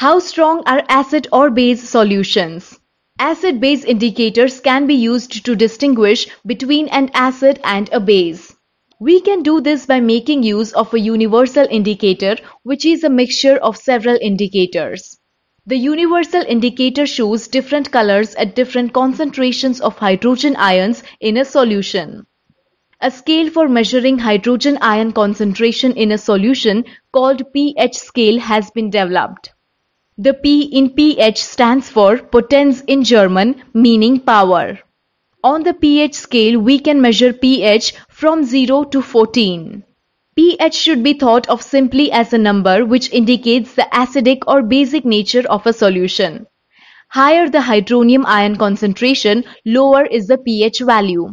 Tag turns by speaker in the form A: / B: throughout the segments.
A: How strong are acid or base solutions? Acid-base indicators can be used to distinguish between an acid and a base. We can do this by making use of a universal indicator, which is a mixture of several indicators. The universal indicator shows different colors at different concentrations of hydrogen ions in a solution. A scale for measuring hydrogen ion concentration in a solution called pH scale has been developed. The P in pH stands for Potenz in German, meaning power. On the pH scale, we can measure pH from 0 to 14. pH should be thought of simply as a number which indicates the acidic or basic nature of a solution. Higher the hydronium ion concentration, lower is the pH value.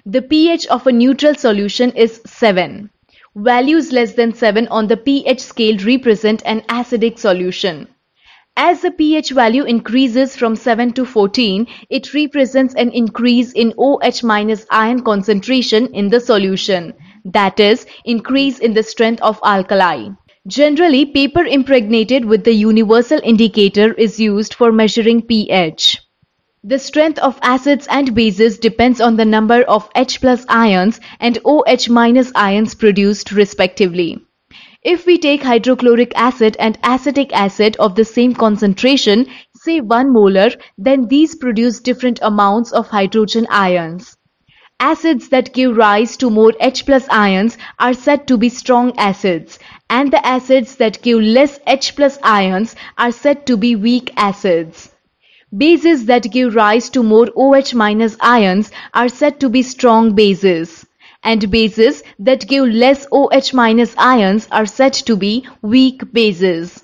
A: The pH of a neutral solution is 7. Values less than 7 on the pH scale represent an acidic solution. As the pH value increases from 7 to 14, it represents an increase in OH- ion concentration in the solution, that is, increase in the strength of alkali. Generally, paper impregnated with the universal indicator is used for measuring pH. The strength of acids and bases depends on the number of H+ ions and OH- ions produced respectively. If we take hydrochloric acid and acetic acid of the same concentration, say 1 molar, then these produce different amounts of hydrogen ions. Acids that give rise to more H+ ions are said to be strong acids, and the acids that give less H+ ions are said to be weak acids. Bases that give rise to more OH- ions are said to be strong bases, and bases that give less OH- ions are said to be weak bases.